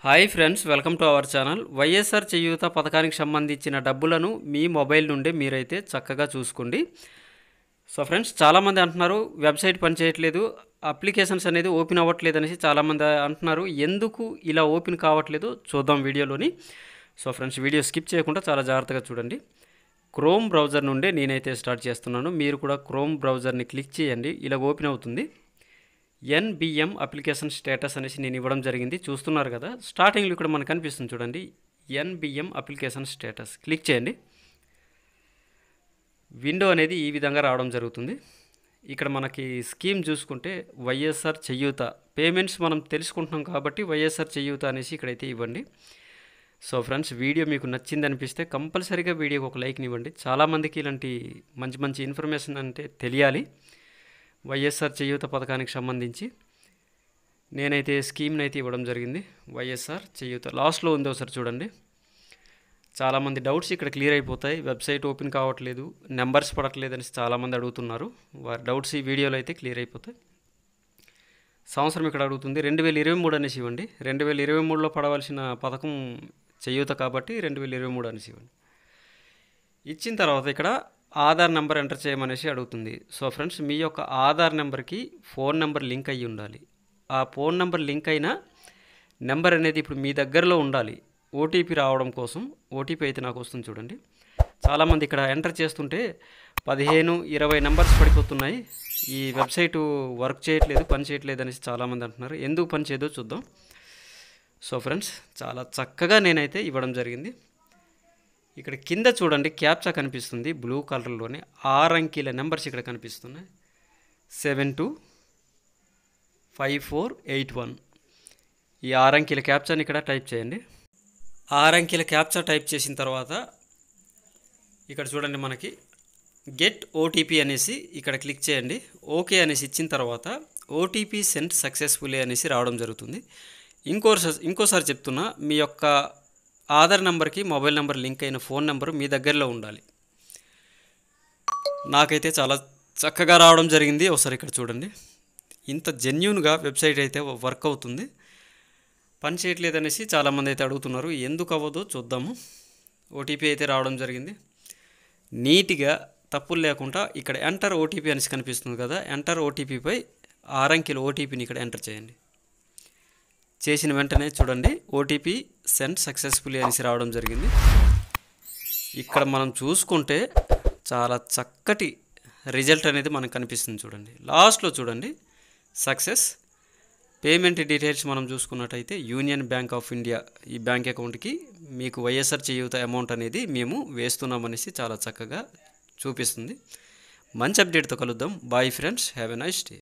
Hi friends, welcome to our channel. YSR చేయూత పథకానికి సంబంధించిన డబ్బులను మీ మొబైల్ నుండి మీరైతే చక్కగా చూసుకోండి. సో ఫ్రెండ్స్, చాలామంది అంటున్నారు వెబ్సైట్ పనిచేయట్లేదు, అప్లికేషన్స్ అనేది ఓపెన్ అవ్వట్లేదు అనేసి చాలామంది అంటున్నారు. ఎందుకు ఇలా ఓపెన్ కావట్లేదు చూద్దాం వీడియోలోని. సో ఫ్రెండ్స్, వీడియో స్కిప్ చేయకుండా చాలా జాగ్రత్తగా చూడండి. క్రోమ్ బ్రౌజర్ నుండి నేనైతే స్టార్ట్ చేస్తున్నాను. మీరు కూడా క్రోమ్ బ్రౌజర్ని క్లిక్ చేయండి, ఇలా ఓపెన్ అవుతుంది. ఎన్బిఎం అప్లికేషన్ స్టేటస్ అనేసి నేను ఇవ్వడం జరిగింది, చూస్తున్నారు కదా. స్టార్టింగ్లో ఇక్కడ మనకు కనిపిస్తుంది చూడండి, ఎన్బిఎం అప్లికేషన్ స్టేటస్ క్లిక్ చేయండి. విండో అనేది ఈ విధంగా రావడం జరుగుతుంది. ఇక్కడ మనకి స్కీమ్ చూసుకుంటే వైఎస్ఆర్ చేయూత పేమెంట్స్ మనం తెలుసుకుంటున్నాం కాబట్టి వైఎస్ఆర్ చేయూత అనేసి ఇక్కడైతే ఇవ్వండి. సో ఫ్రెండ్స్, వీడియో మీకు నచ్చింది అనిపిస్తే కంపల్సరీగా వీడియోకి ఒక లైక్ని ఇవ్వండి. చాలామందికి ఇలాంటి మంచి మంచి ఇన్ఫర్మేషన్ అంటే తెలియాలి. వైఎస్ఆర్ చేయూత పథకానికి సంబంధించి నేనైతే స్కీమ్ని అయితే ఇవ్వడం జరిగింది. వైఎస్ఆర్ చేయూత లాస్ట్లో ఉంది, ఒకసారి చూడండి. చాలామంది డౌట్స్ ఇక్కడ క్లియర్ అయిపోతాయి. వెబ్సైట్ ఓపెన్ కావట్లేదు, నెంబర్స్ పడట్లేదు అనేసి చాలామంది అడుగుతున్నారు. వారి డౌట్స్ ఈ వీడియోలో అయితే క్లియర్ అయిపోతాయి. సంవత్సరం ఇక్కడ అడుగుతుంది 2023 అనేసి ఇవ్వండి. 2023లో పడవలసిన పథకం చేయూత కాబట్టి 2023 అనేసి ఇవ్వండి. ఇచ్చిన తర్వాత ఇక్కడ ఆధార్ నెంబర్ ఎంటర్ చేయమనేసి అడుగుతుంది. సో ఫ్రెండ్స్, మీ యొక్క ఆధార్ నెంబర్కి ఫోన్ నెంబర్ లింక్ అయ్యి ఉండాలి. ఆ ఫోన్ నెంబర్ లింక్ అయిన నెంబర్ అనేది ఇప్పుడు మీ దగ్గరలో ఉండాలి. ఓటీపీ రావడం కోసం ఓటీపీ అయితే నాకు వస్తుంది చూడండి. చాలామంది ఇక్కడ ఎంటర్ చేస్తుంటే 15-20 నెంబర్స్ పడిపోతున్నాయి. ఈ వెబ్సైటు వర్క్ చేయట్లేదు, పని చేయట్లేదు అనేసి చాలామంది అంటున్నారు. ఎందుకు పని చేయదో చూద్దాం. సో ఫ్రెండ్స్, చాలా చక్కగా నేనైతే ఇవ్వడం జరిగింది. ఇక్కడ కింద చూడండి, క్యాప్చా కనిపిస్తుంది బ్లూ కలర్లోనే. 6 అంకెల నెంబర్స్ ఇక్కడ కనిపిస్తున్నాయి. 725481. ఈ 6 అంకెల క్యాప్చాని ఇక్కడ టైప్ చేయండి. 6 అంకెల క్యాప్చా టైప్ చేసిన తర్వాత ఇక్కడ చూడండి, మనకి గెట్ ఓటీపీ అనేసి ఇక్కడ క్లిక్ చేయండి. ఓకే అనేసి ఇచ్చిన తర్వాత ఓటీపీ సెండ్ సక్సెస్ఫుల్లీ అనేసి రావడం జరుగుతుంది. ఇంకోసారి చెప్తున్నా, మీ యొక్క ఆధార్ నెంబర్కి మొబైల్ నెంబర్ లింక్ అయిన ఫోన్ నెంబరు మీ దగ్గరలో ఉండాలి. నాకైతే చాలా చక్కగా రావడం జరిగింది. ఒకసారి ఇక్కడ చూడండి, ఇంత జెన్యూన్గా వెబ్సైట్ అయితే వర్క్ అవుతుంది. పని చేయట్లేదు అనేసి చాలామంది అయితే అడుగుతున్నారు. ఎందుకు అవ్వదో చూద్దాము. ఓటీపీ అయితే రావడం జరిగింది. నీట్గా తప్పులు లేకుండా ఇక్కడ ఎంటర్ ఓటీపీ అనేసి కనిపిస్తుంది కదా, ఎంటర్ ఓటీపీపై 6 అంకెల ఓటీపీని ఇక్కడ ఎంటర్ చేయండి. చేసిన వెంటనే చూడండి, ఓటీపీ సెండ్ సక్సెస్ఫుల్లీ అనేసి రావడం జరిగింది. ఇక్కడ మనం చూసుకుంటే చాలా చక్కటి రిజల్ట్ అనేది మనకు కనిపిస్తుంది చూడండి. లాస్ట్లో చూడండి, సక్సెస్ పేమెంట్ డీటెయిల్స్ మనం చూసుకున్నట్టయితే యూనియన్ బ్యాంక్ ఆఫ్ ఇండియా ఈ బ్యాంక్ అకౌంట్కి మీకు వైఎస్ఆర్ చేయూత అమౌంట్ అనేది మేము వేస్తున్నామనేసి చాలా చక్కగా చూపిస్తుంది. మంచి అప్డేట్తో కలుద్దాం. Bye friends, have a nice day.